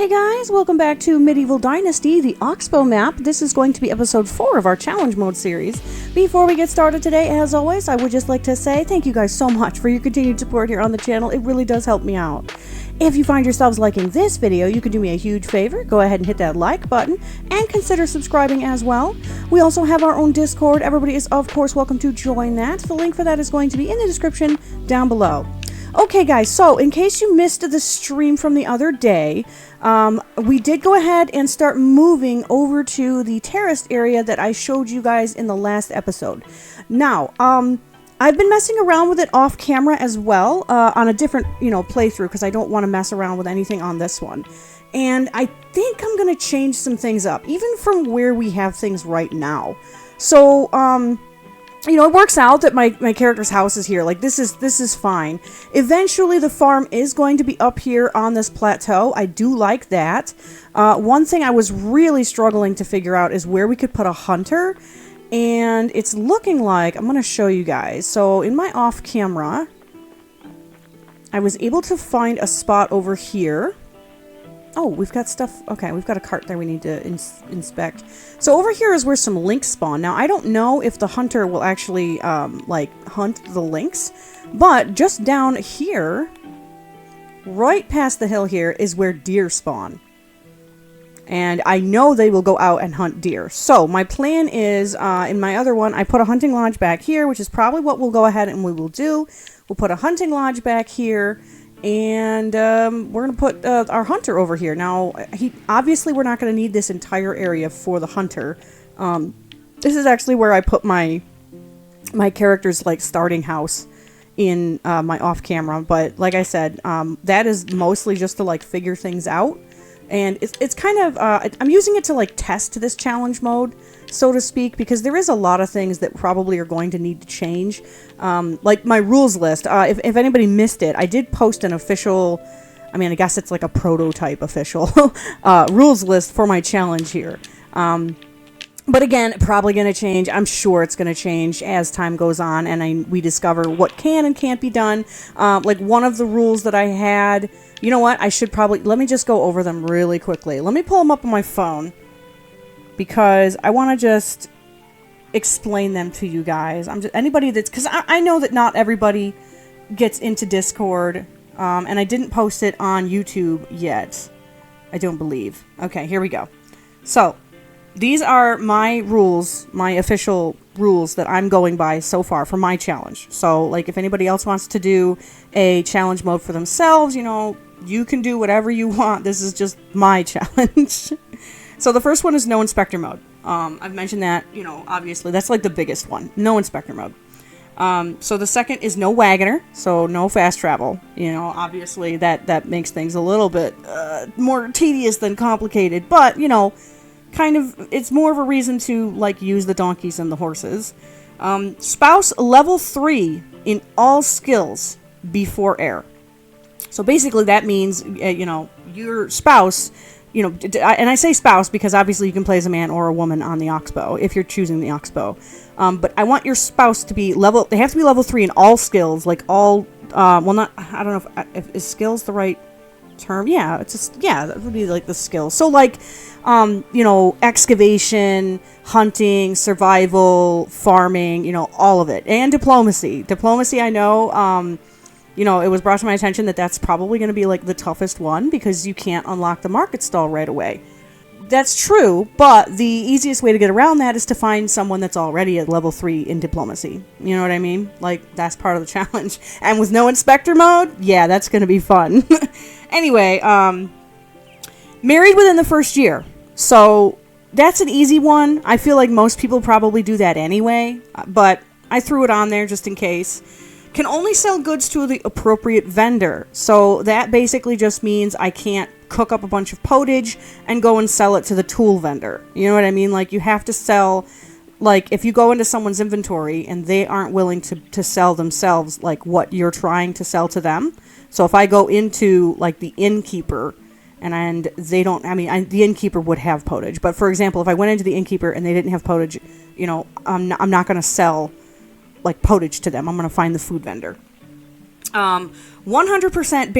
Hey guys, welcome back to Medieval Dynasty, the Oxbow map. This is going to be episode 4 of our challenge mode series. Before we get started today, as always, I would just like to say thank you guys so much for your continued support here on the channel. It really does help me out. If you find yourselves liking this video, you could do me a huge favor. Go ahead and hit that like button and consider subscribing as well. We also have our own Discord. Everybody is, of course, welcome to join that. The link for that is going to be in the description down below. Okay guys, so in case you missed the stream from the other day, we did go ahead and start moving over to the terraced area that I showed you guys in the last episode. Now, I've been messing around with it off camera as well, on a different, playthrough, because I don't want to mess around with anything on this one. And I think I'm going to change some things up, even from where we have things right now. So, it works out that my character's house is here. Like, this is fine. Eventually, the farm is going to be up here on this plateau. I do like that. One thing I was really struggling to figure out is where we could put a hunter. And it's looking like, I'm going to show you guys. So, in my off camera, I was able to find a spot over here. Oh, we've got stuff. Okay, we've got a cart there we need to inspect. So over here is where some lynx spawn. Now, I don't know if the hunter will actually, hunt the lynx. But just down here, right past the hill here, is where deer spawn. And I know they will go out and hunt deer. So my plan is, in my other one, I put a hunting lodge back here, which is probably what we'll go ahead and we will do. We'll put a hunting lodge back here. And we're going to put our hunter over here. Now, obviously we're not going to need this entire area for the hunter. This is actually where I put my character's starting house in my off camera. But like I said, that is mostly just to figure things out. And it's kind of, I'm using it to test this challenge mode, so to speak, because there is a lot of things that probably are going to need to change. Like my rules list, if anybody missed it, I did post an official, I guess it's like a prototype official rules list for my challenge here. But again, probably going to change. I'm sure it's going to change as time goes on and we discover what can and can't be done. Like one of the rules that I had, you know what? I should probably, let me just go over them really quickly. Let me pull them up on my phone because I want to just explain them to you guys. Anybody that's, because I know that not everybody gets into Discord, and I didn't post it on YouTube yet. I don't believe. Okay, here we go. So, these are my rules, my official rules that I'm going by so far for my challenge. So, if anybody else wants to do a challenge mode for themselves, you can do whatever you want. This is just my challenge. So, the first one is no inspector mode. I've mentioned that, obviously, that's the biggest one. No inspector mode. So, the second is no wagoner, so no fast travel. Obviously, that makes things a little bit more tedious than complicated, but, kind of, it's more of a reason to use the donkeys and the horses. Spouse level 3 in all skills before heir. So basically that means, your spouse, and I say spouse because obviously you can play as a man or a woman on the Oxbow if you're choosing the Oxbow. But I want your spouse to be they have to be level 3 in all skills, I don't know if is skills the right term? Yeah, it's just, that would be the skills. So excavation, hunting, survival, farming, all of it. And diplomacy. Diplomacy, I know, it was brought to my attention that that's probably going to be the toughest one because you can't unlock the market stall right away. That's true, but the easiest way to get around that is to find someone that's already at level 3 in diplomacy. You know what I mean? That's part of the challenge. And with no inspector mode, yeah, that's going to be fun. Anyway, married within the first year. So that's an easy one. I feel like most people probably do that anyway, but I threw it on there just in case. Can only sell goods to the appropriate vendor. So that basically just means I can't cook up a bunch of potage and go and sell it to the tool vendor. You know what I mean? You have to sell, if you go into someone's inventory and they aren't willing to sell themselves, what you're trying to sell to them. So if I go into, the innkeeper and they don't, the innkeeper would have potage. But for example, if I went into the innkeeper and they didn't have potage, I'm not going to sell potage to them. I'm going to find the food vendor. 100%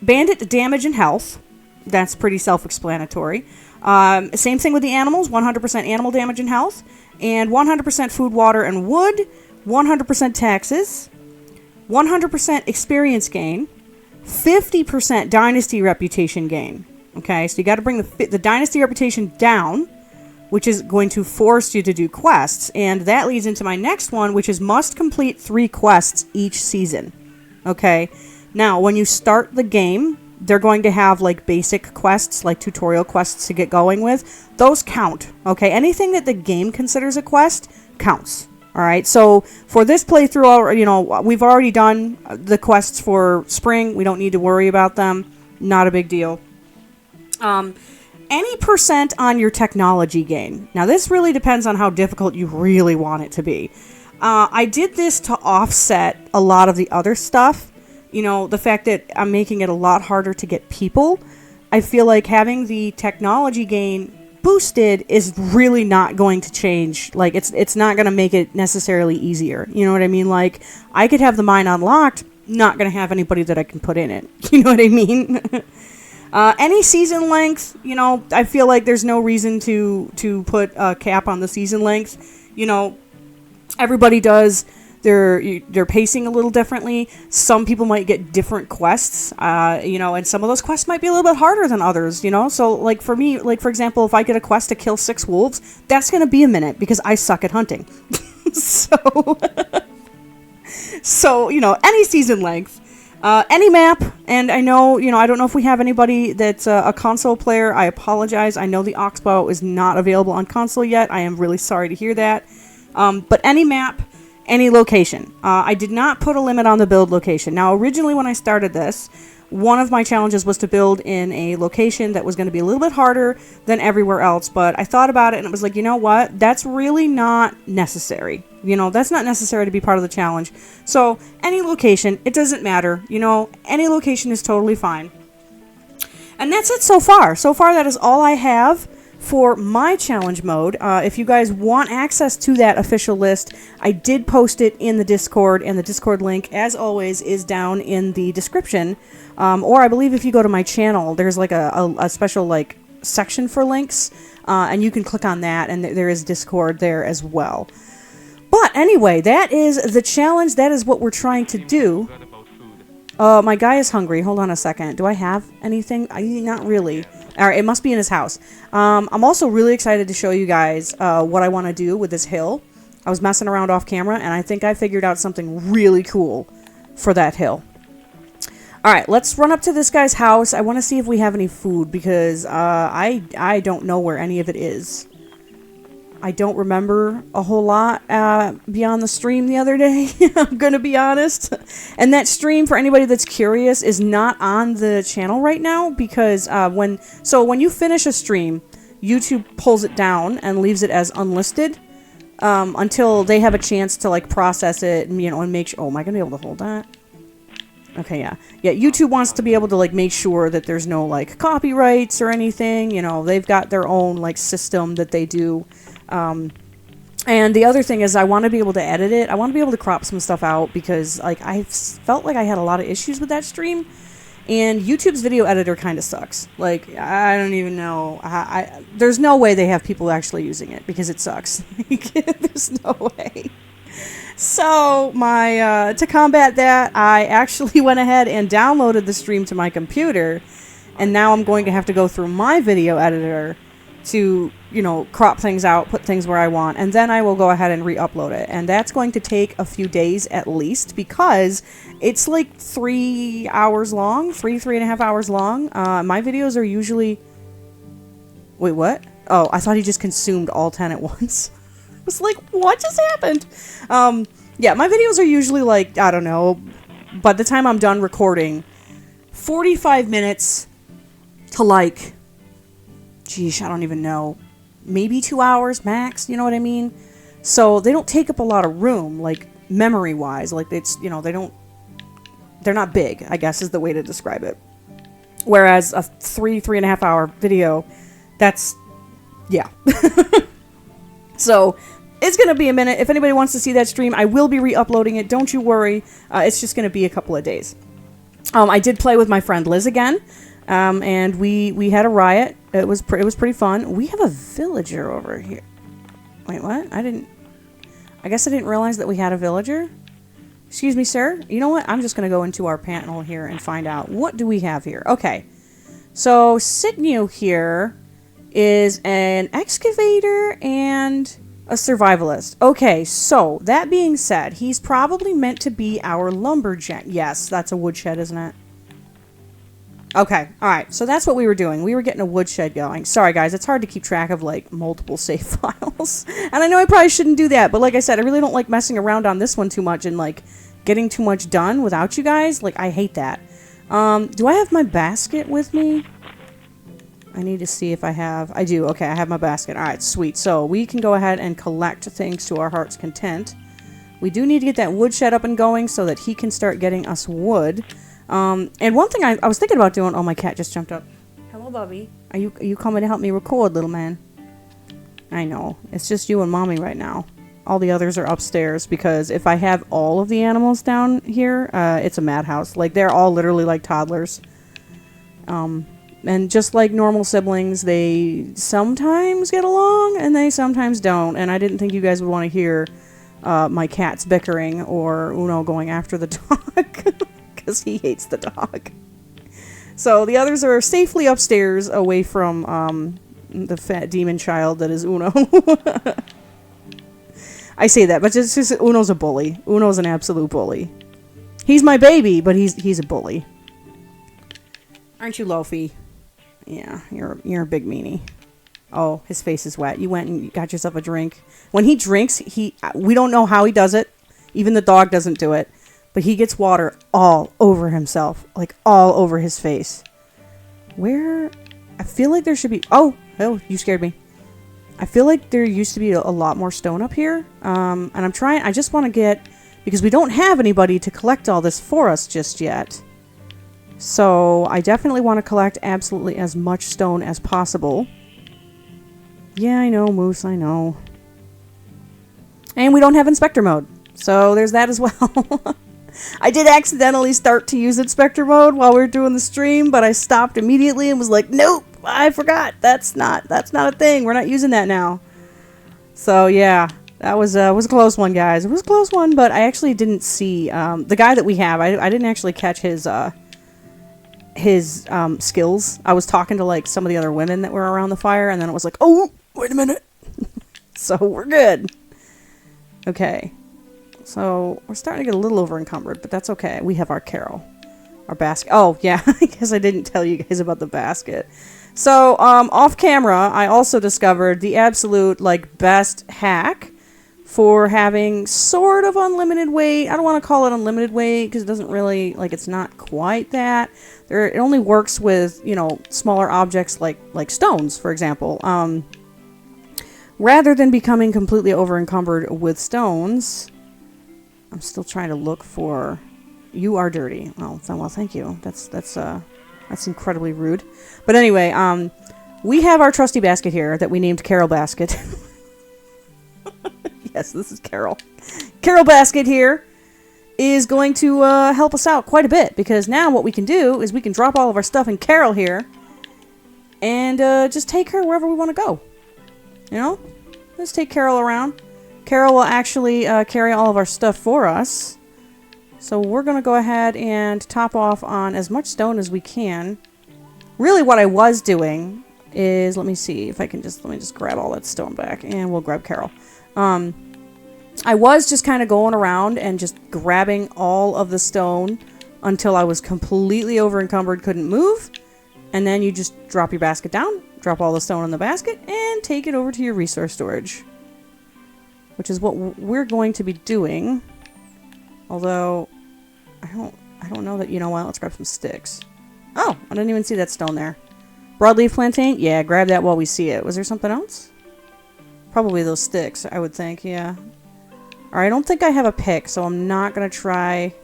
bandit damage and health. That's pretty self-explanatory. Same thing with the animals, 100% animal damage and health, and 100% food, water, and wood, 100% taxes, 100% experience gain, 50% dynasty reputation gain. Okay, so you got to bring the dynasty reputation down, which is going to force you to do quests. And that leads into my next one, which is must complete 3 quests each season. Okay, now when you start the game, they're going to have like basic quests, like tutorial quests to get going with. Those count. Okay, anything that the game considers a quest counts. All right, so for this playthrough, you know, we've already done the quests for spring. We don't need to worry about them. Not a big deal. Any percent on your technology gain. Now, this really depends on how difficult you really want it to be. I did this to offset a lot of the other stuff. You know, the fact that I'm making it a lot harder to get people. I feel like having the technology gain boosted is really not going to change. Like, it's not going to make it necessarily easier. You know what I mean? Like, I could have the mine unlocked, not going to have anybody that I can put in it. You know what I mean? Any season length, you know, I feel like there's no reason to put a cap on the season length. You know, everybody does their pacing a little differently. Some people might get different quests, you know, and some of those quests might be a little bit harder than others, you know. So, like, for me, like, for example, if I get a quest to kill 6 wolves, that's going to be a minute because I suck at hunting. So, you know, any season length. Any map, and I know, you know, I don't know if we have anybody that's a console player. I apologize. I know the Oxbow is not available on console yet. I am really sorry to hear that. But any map, any location. I did not put a limit on the build location. Now, originally when I started this, one of my challenges was to build in a location that was going to be a little bit harder than everywhere else, but I thought about it and it was like, you know what? That's really not necessary. You know, that's not necessary to be part of the challenge. So, any location, it doesn't matter. You know, any location is totally fine. And that's it so far. So far, that is all I have for my challenge mode. If you guys want access to that official list, I did post it in the Discord, and the Discord link, as always, is down in the description. Or I believe if you go to my channel, there's like a special like section for links, and you can click on that, and there is Discord there as well. But anyway, that is the challenge. That is what we're trying to do. My guy is hungry. Hold on a second. Do I have anything? Not really. All right, it must be in his house. I'm also really excited to show you guys what I want to do with this hill. I was messing around off camera, and I think I figured out something really cool for that hill. All right, let's run up to this guy's house. I want to see if we have any food, because I don't know where any of it is. I don't remember a whole lot beyond the stream the other day. I'm going to be honest. And that stream, for anybody that's curious, is not on the channel right now because when you finish a stream, YouTube pulls it down and leaves it as unlisted until they have a chance to like process it and, you know, and make sure. Oh, am I going to be able to hold that? Okay, yeah. Yeah, YouTube wants to be able to like make sure that there's no like copyrights or anything. You know, they've got their own like system that they do. And the other thing is I want to be able to edit it. I want to be able to crop some stuff out because like I felt like I had a lot of issues with that stream, and YouTube's video editor kind of sucks. Like, I don't even know. There's no way they have people actually using it because it sucks. There's no way. So to combat that, I actually went ahead and downloaded the stream to my computer, and now I'm going to have to go through my video editor to, you know, crop things out, put things where I want, and then I will go ahead and re-upload it. And that's going to take a few days at least because it's like 3 hours long, 3.5 hours long. My videos are usually... Wait, what? Oh, I thought he just consumed all 10 at once. I was like, what just happened? Yeah, my videos are usually like, I don't know, by the time I'm done recording, 45 minutes to like... Geesh, I don't even know. Maybe 2 hours max, you know what I mean? So they don't take up a lot of room, like memory-wise. Like it's, you know, they're not big, I guess is the way to describe it. Whereas a 3.5 hour video, that's, yeah. So it's going to be a minute. If anybody wants to see that stream, I will be re-uploading it. Don't you worry. It's just going to be a couple of days. I did play with my friend Liz again. And we had a riot. It was pretty fun. We have a villager over here. Wait, what? I guess I didn't realize that we had a villager. Excuse me, sir. You know what? I'm just going to go into our panel here and find out. What do we have here? Okay. So, Sitnew here is an excavator and a survivalist. Okay, so, that being said, he's probably meant to be our lumberjack. Yes, that's a woodshed, isn't it? Okay, alright. So, that's what we were doing. We were getting a woodshed going. Sorry, guys. It's hard to keep track of, like, multiple save files. And I know I probably shouldn't do that, but like I said, I really don't like messing around on this one too much and, like, getting too much done without you guys. Like, I hate that. Do I have my basket with me? I need to see if I have... I do. Okay, I have my basket. Alright, sweet. So, we can go ahead and collect things to our heart's content. We do need to get that woodshed up and going so that he can start getting us wood. And one thing I was thinking about doing... Oh, my cat just jumped up. Hello, Bubby. Are you coming to help me record, little man? I know. It's just you and Mommy right now. All the others are upstairs because if I have all of the animals down here, it's a madhouse. Like, they're all literally like toddlers. And just like normal siblings, they sometimes get along and they sometimes don't. And I didn't think you guys would want to hear my cats bickering or Uno going after the dog because he hates the dog. So the others are safely upstairs away from the fat demon child that is Uno. I say that, but just Uno's a bully. Uno's an absolute bully. He's my baby, but he's a bully. Aren't you, Lofi? Yeah, you're a big meanie. Oh, his face is wet. You went and got yourself a drink. When he drinks, we don't know how he does it. Even the dog doesn't do it. But he gets water all over himself. Like, all over his face. Where... I feel like there should be... Oh, you scared me. I feel like there used to be a lot more stone up here. And I'm trying... I just want to get... Because we don't have anybody to collect all this for us just yet. So, I definitely want to collect absolutely as much stone as possible. Yeah, I know, Moose, I know. And we don't have inspector mode. So, there's that as well. I did accidentally start to use inspector mode while we were doing the stream, but I stopped immediately and was like, nope, I forgot. That's not a thing. We're not using that now. So, yeah, that was a close one, guys. It was a close one, but I actually didn't see the guy that we have. I didn't actually catch his skills. I was talking to like some of the other women that were around the fire, and then it was like, oh, wait a minute. So we're good. Okay. So we're starting to get a little over encumbered, but that's okay. We have our Carol. Our basket. Oh, yeah. I guess I didn't tell you guys about the basket. So, off camera, I also discovered the absolute, like, best hack for having sort of unlimited weight. I don't want to call it unlimited weight because it doesn't really, like, it's not quite that. It only works with, you know, smaller objects like stones, for example. Rather than becoming completely over encumbered with stones, I'm still trying to look for... You are dirty. Oh, well, thank you. That's incredibly rude. But anyway, we have our trusty basket here that we named Carol Basket. Yes, this is Carol. Carol Basket here is going to help us out quite a bit, because now what we can do is we can drop all of our stuff in Carol here and just take her wherever we want to go. You know? Let's take Carol around. Carol will actually carry all of our stuff for us. So we're going to go ahead and top off on as much stone as we can. Really what I was doing is, let me see if I can let me just grab all that stone back, and we'll grab Carol. I was just kind of going around and just grabbing all of the stone until I was completely over encumbered, couldn't move. And then you just drop your basket down, drop all the stone in the basket, and take it over to your resource storage. Which is what we're going to be doing. Although, I don't know that, you know what, let's grab some sticks. Oh, I didn't even see that stone there. Broadleaf plantain? Yeah, grab that while we see it. Was there something else? Probably those sticks, I would think, yeah. Alright, I don't think I have a pick, so I'm not going to try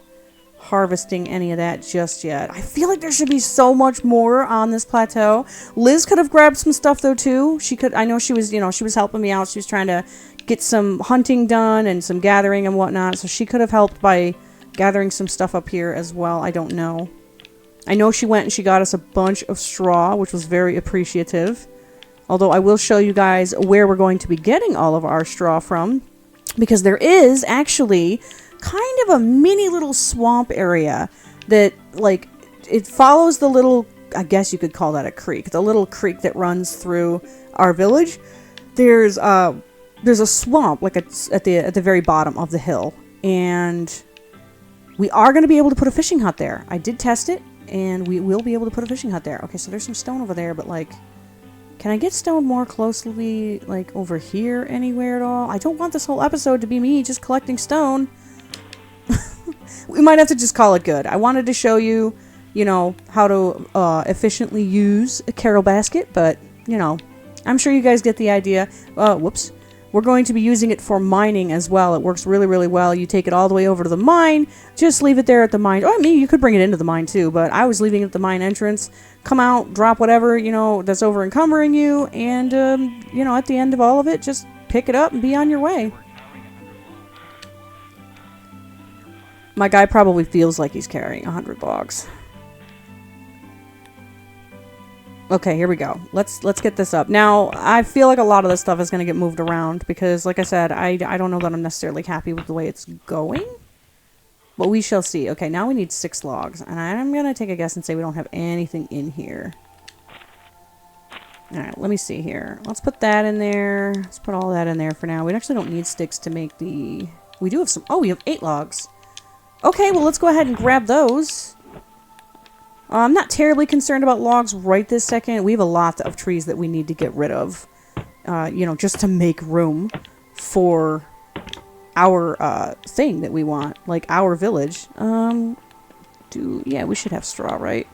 harvesting any of that just yet. I feel like there should be so much more on this plateau. Liz could have grabbed some stuff, though, too. I know she was, she was helping me out. She was trying to get some hunting done and some gathering and whatnot, so she could have helped by gathering some stuff up here as well. I don't know. I know she went and she got us a bunch of straw, which was very appreciative. Although I will show you guys where we're going to be getting all of our straw from. Because there is actually kind of a mini little swamp area that, like, it follows the little, I guess you could call that a creek. The little creek that runs through our village. There's a swamp, like, at the very bottom of the hill. And we are going to be able to put a fishing hut there. I did test it, and we will be able to put a fishing hut there. Okay, so there's some stone over there, but, like, can I get stone more closely, like, over here anywhere at all? I don't want this whole episode to be me just collecting stone. We might have to just call it good. I wanted to show you, you know, how to efficiently use a Carol basket, but, you know, I'm sure you guys get the idea. Whoops. We're going to be using it for mining as well. It works really, really well. You take it all the way over to the mine, just leave it there at the mine. Oh, I mean, you could bring it into the mine too, but I was leaving it at the mine entrance. Come out, drop whatever, you know, that's over encumbering you, and, you know, at the end of all of it, just pick it up and be on your way. My guy probably feels like he's carrying 100 logs. Okay, here we go. Let's get this up. Now, I feel like a lot of this stuff is going to get moved around because, like I said, I don't know that I'm necessarily happy with the way it's going. But we shall see. Okay, now we need 6 logs. And I'm going to take a guess and say we don't have anything in here. Alright, let me see here. Let's put that in there. Let's put all that in there for now. We actually don't need sticks to make the... We do have some... Oh, we have 8 logs. Okay, well, let's go ahead and grab those. I'm not terribly concerned about logs right this second. We have a lot of trees that we need to get rid of. You know, just to make room for our thing that we want. Like our village. Yeah, we should have straw, right?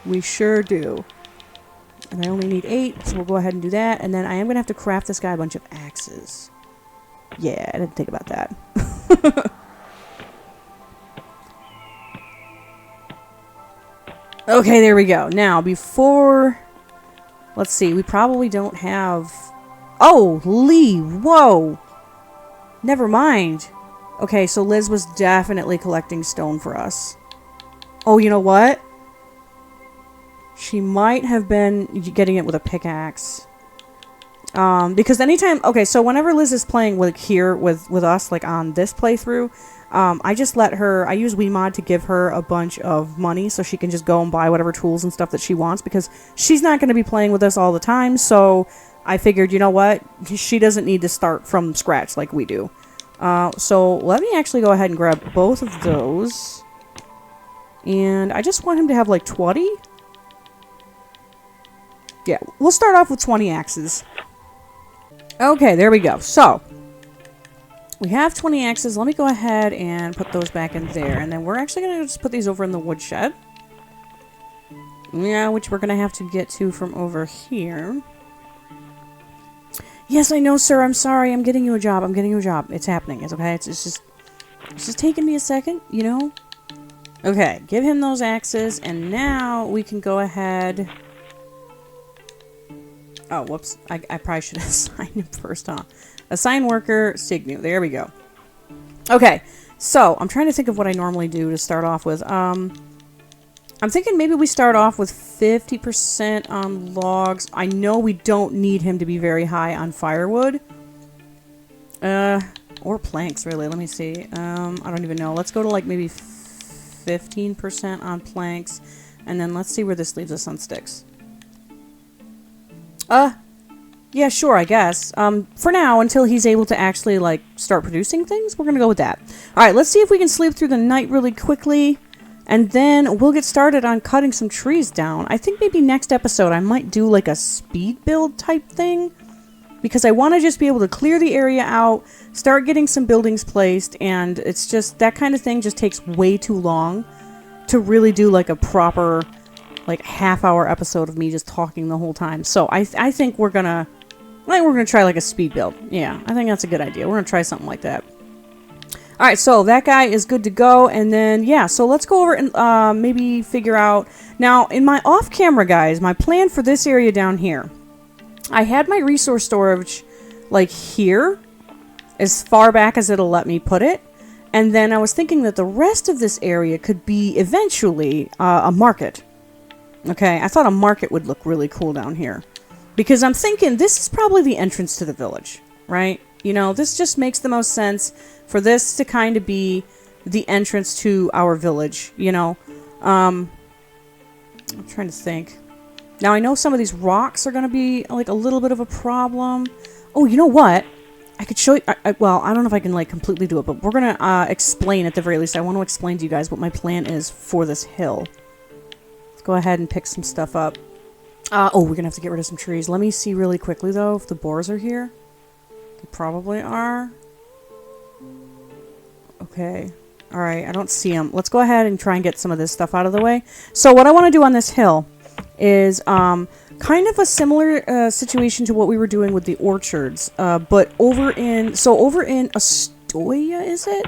We sure do. And I only need 8, so we'll go ahead and do that. And then I am going to have to craft this guy a bunch of axes. Yeah, I didn't think about that. Okay, there we go. Now, before... Let's see, we probably don't have... Oh, Lee! Whoa! Never mind. Okay, so Liz was definitely collecting stone for us. Oh, you know what? She might have been getting it with a pickaxe. Because anytime... Okay, so whenever Liz is playing with us, like on this playthrough... I just let her, I use WeMod to give her a bunch of money so she can just go and buy whatever tools and stuff that she wants because she's not going to be playing with us all the time, so I figured, you know what, she doesn't need to start from scratch like we do. So let me actually go ahead and grab both of those, and I just want him to have like 20. Yeah, we'll start off with 20 axes. Okay, there we go. So... We have 20 axes. Let me go ahead and put those back in there. And then we're actually going to just put these over in the woodshed. Yeah, which we're going to have to get to from over here. Yes, I know, sir. I'm sorry. I'm getting you a job. I'm getting you a job. It's happening. It's okay. It's just taking me a second, you know? Okay, give him those axes. And now we can go ahead... Oh, whoops. I probably should have signed him first, huh? Assign worker, Signu. There we go. Okay, so I'm trying to think of what I normally do to start off with. I'm thinking maybe we start off with 50% on logs. I know we don't need him to be very high on firewood. Or planks, really. Let me see. I don't even know. Let's go to like maybe 15% on planks. And then let's see where this leaves us on sticks. Yeah, sure, I guess. For now, until he's able to actually, like, start producing things, we're gonna go with that. Alright, let's see if we can sleep through the night really quickly, and then we'll get started on cutting some trees down. I think maybe next episode I might do, like, a speed build type thing, because I want to just be able to clear the area out, start getting some buildings placed, and it's just, that kind of thing just takes way too long to really do, like, a proper, like, half-hour episode of me just talking the whole time. So I think we're gonna... I think we're going to try like a speed build. Yeah, I think that's a good idea. We're going to try something like that. Alright, so that guy is good to go. And then, yeah, so let's go over and maybe figure out... Now, in my off-camera, guys, my plan for this area down here, I had my resource storage like here, as far back as it'll let me put it. And then I was thinking that the rest of this area could be eventually a market. Okay, I thought a market would look really cool down here. Because I'm thinking this is probably the entrance to the village, right? You know, this just makes the most sense for this to kind of be the entrance to our village, you know. I'm trying to think. Now, I know some of these rocks are going to be, like, a little bit of a problem. Oh, you know what? I could show you... well, I don't know if I can, like, completely do it, but we're going to explain at the very least. I want to explain to you guys what my plan is for this hill. Let's go ahead and pick some stuff up. Oh, we're going to have to get rid of some trees. Let me see really quickly, though, if the boars are here. They probably are. Okay. Alright, I don't see them. Let's go ahead and try and get some of this stuff out of the way. So what I want to do on this hill is kind of a similar situation to what we were doing with the orchards. But over in Astoya, is it?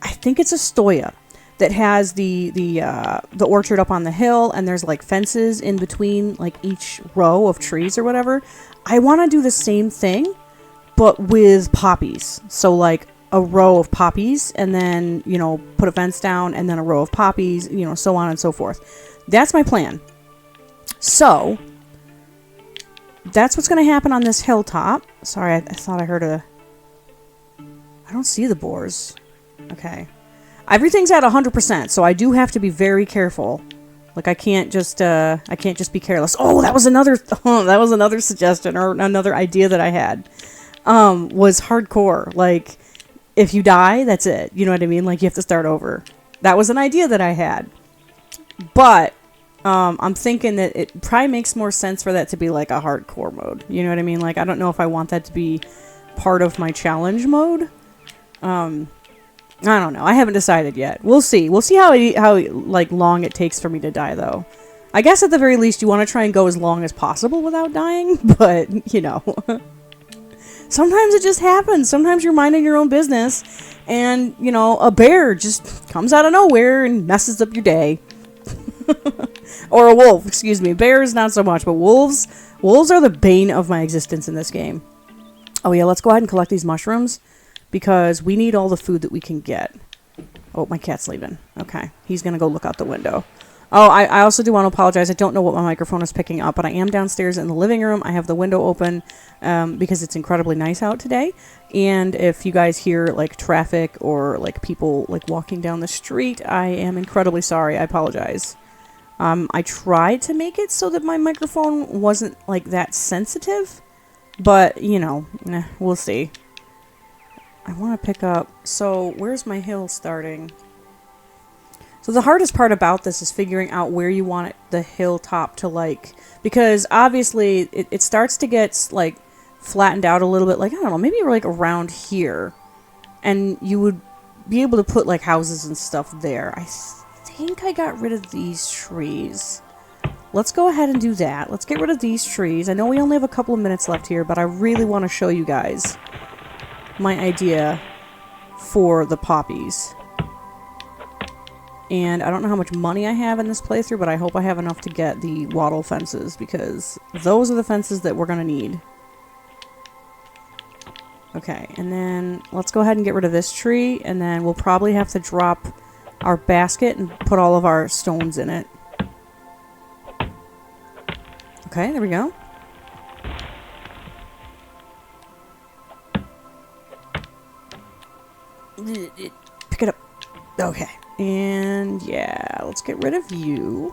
I think it's Astoya that has the orchard up on the hill, and there's like fences in between like each row of trees or whatever. I want to do the same thing, but with poppies. So like a row of poppies, and then, you know, put a fence down, and then a row of poppies, you know, so on and so forth. That's my plan. So, that's what's going to happen on this hilltop. Sorry, I thought I heard a... I don't see the boars. Okay. Everything's at 100%, so I do have to be very careful. Like, I can't just be careless. Oh, that was another suggestion, or another idea that I had. Was hardcore. Like, if you die, that's it. You know what I mean? Like, you have to start over. That was an idea that I had. But, I'm thinking that it probably makes more sense for that to be like a hardcore mode. You know what I mean? Like, I don't know if I want that to be part of my challenge mode. I don't know. I haven't decided yet. We'll see. We'll see how like long it takes for me to die, though. I guess at the very least you want to try and go as long as possible without dying, but, you know. Sometimes it just happens. Sometimes you're minding your own business, and, you know, a bear just comes out of nowhere and messes up your day. Or a wolf, excuse me. Bears, not so much, but wolves are the bane of my existence in this game. Oh yeah, let's go ahead and collect these mushrooms, because we need all the food that we can get. Oh, my cat's leaving. Okay, he's gonna go look out the window. Oh, I also do want to apologize. I don't know what my microphone is picking up, but I am downstairs in the living room. I have the window open because it's incredibly nice out today. And if you guys hear like traffic or like people like walking down the street, I am incredibly sorry. I apologize. I tried to make it so that my microphone wasn't like that sensitive, but you know, we'll see. I want to pick up. So where's my hill starting? So the hardest part about this is figuring out where you want the hilltop to, like, because obviously it starts to get like flattened out a little bit. Like, I don't know, maybe like around here, and you would be able to put like houses and stuff there. I think I got rid of these trees. Let's go ahead and do that. Let's get rid of these trees. I know we only have a couple of minutes left here, but I really want to show you guys my idea for the poppies. And I don't know how much money I have in this playthrough, but I hope I have enough to get the wattle fences, because those are the fences that we're going to need. Okay, and then let's go ahead and get rid of this tree, and then we'll probably have to drop our basket and put all of our stones in it. Okay, there we go. Pick it up. Okay. And yeah, let's get rid of you.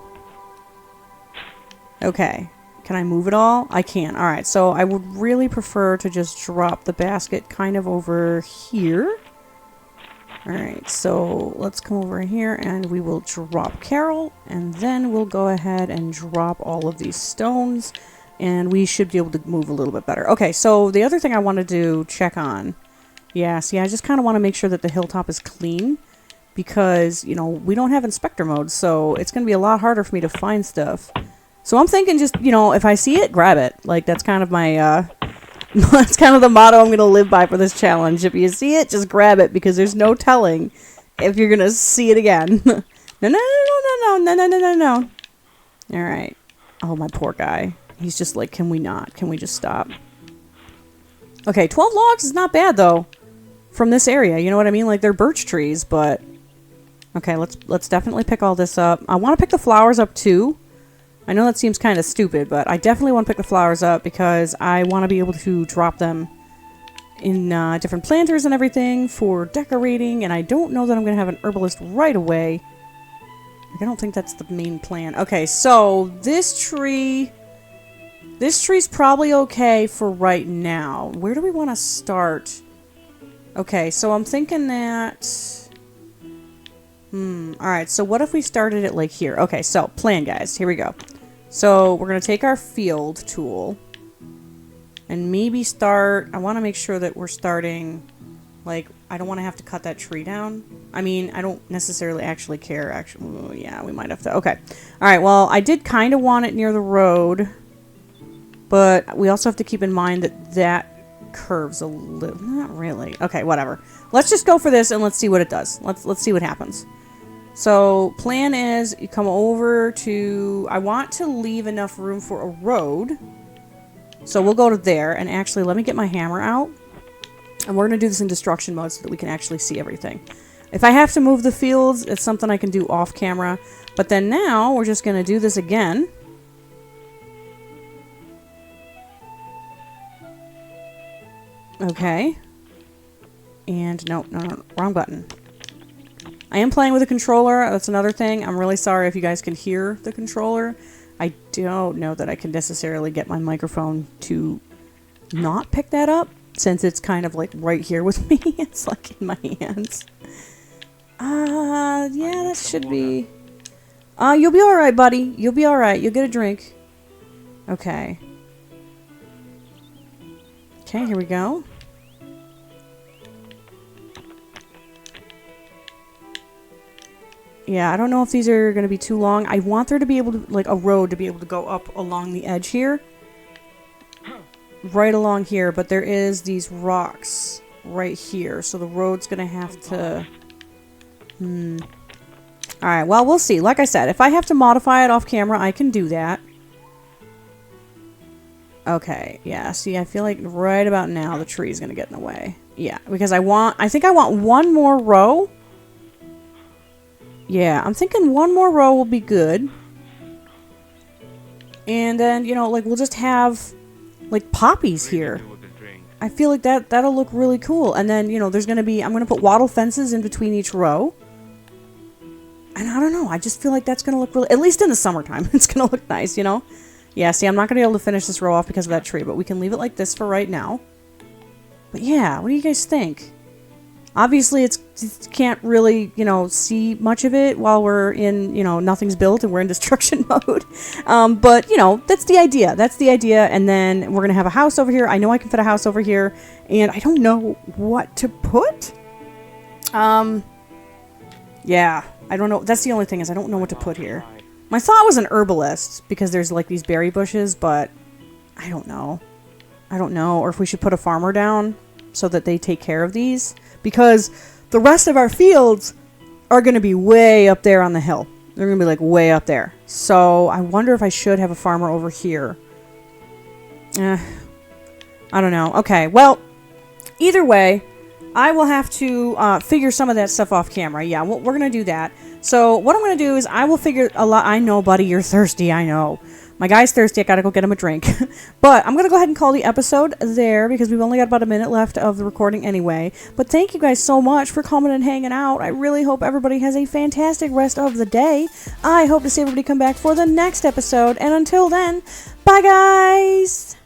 Okay. Can I move it all? I can. Alright, so I would really prefer to just drop the basket kind of over here. Alright, so let's come over here and we will drop Carol. And then we'll go ahead and drop all of these stones. And we should be able to move a little bit better. Okay, so the other thing I wanted to check on. Yeah, see, I just kind of want to make sure that the hilltop is clean. Because, you know, we don't have inspector mode, so it's going to be a lot harder for me to find stuff. So I'm thinking just, you know, if I see it, grab it. Like, that's kind of my, that's kind of the motto I'm going to live by for this challenge. If you see it, just grab it, because there's no telling if you're going to see it again. No. Alright. Oh, my poor guy. He's just like, can we not? Can we just stop? Okay, 12 logs is not bad, though. from this area. You know what I mean? Like, they're birch trees, but... Okay, let's definitely pick all this up. I want to pick the flowers up, too. I know that seems kind of stupid, but I definitely want to pick the flowers up because I want to be able to drop them in different planters and everything for decorating, and I don't know that I'm going to have an herbalist right away. Like, I don't think that's the main plan. Okay, so this tree's probably okay for right now. Where do we want to start? Okay, so I'm thinking that... Alright, so what if we started it like here? Okay, so, plan, guys. Here we go. So, we're going to take our field tool and maybe start... I want to make sure that we're starting... Like, I don't want to have to cut that tree down. I mean, I don't necessarily actually care. Actually, yeah, we might have to. Okay. Alright, well, I did kind of want it near the road. But we also have to keep in mind that that curves a little... Not really. Okay, whatever. Let's just go for this and let's see what it does. Let's see what happens. So, plan is you come over to... I want to leave enough room for a road. So we'll go to there. And actually, let me get my hammer out. And we're going to do this in destruction mode so that we can actually see everything. If I have to move the fields, it's something I can do off camera. But then now, we're just going to do this again. Okay. And no, wrong button. I am playing with a controller. That's another thing. I'm really sorry if you guys can hear the controller. I don't know that I can necessarily get my microphone to not pick that up, since it's kind of like right here with me. It's like in my hands. Yeah, that should be... you'll be alright, buddy. You'll be alright. You'll get a drink. Okay. Okay, here we go. Yeah, I don't know if these are going to be too long. I want there to be able to, like, a road to be able to go up along the edge here. Right along here, but there is these rocks right here. So the road's going to have to... Alright, well, we'll see. Like I said, if I have to modify it off camera, I can do that. Okay, yeah, see, I feel like right about now the tree's going to get in the way. Yeah, because I think I want one more row. Yeah, I'm thinking one more row will be good. And then, you know, like, we'll just have, like, poppies here. I feel like that'll look really cool. And then, you know, there's going to be... I'm going to put wattle fences in between each row. And I don't know, I just feel like that's going to look really... At least in the summertime, it's going to look nice, you know? Yeah, see, I'm not going to be able to finish this row off because of that tree, but we can leave it like this for right now. But yeah, what do you guys think? Obviously, you can't really, you know, see much of it while we're in, you know, nothing's built and we're in destruction mode. But, you know, that's the idea. That's the idea. And then we're going to have a house over here. I know I can fit a house over here. And I don't know what to put. Yeah, I don't know. That's the only thing is I don't know what to put here. My thought was an herbalist because there's, like, these berry bushes, but I don't know. I don't know. Or if we should put a farmer down so that they take care of these. Because the rest of our fields are going to be way up there on the hill. They're going to be like way up there. So I wonder if I should have a farmer over here. I don't know. Okay, well, either way, I will have to figure some of that stuff off camera. Yeah, we're going to do that. So what I'm going to do is I will figure a lot. I know, buddy, you're thirsty. I know. My guy's thirsty. I got to go get him a drink. But I'm going to go ahead and call the episode there because we've only got about a minute left of the recording anyway. But thank you guys so much for coming and hanging out. I really hope everybody has a fantastic rest of the day. I hope to see everybody come back for the next episode. And until then, bye guys!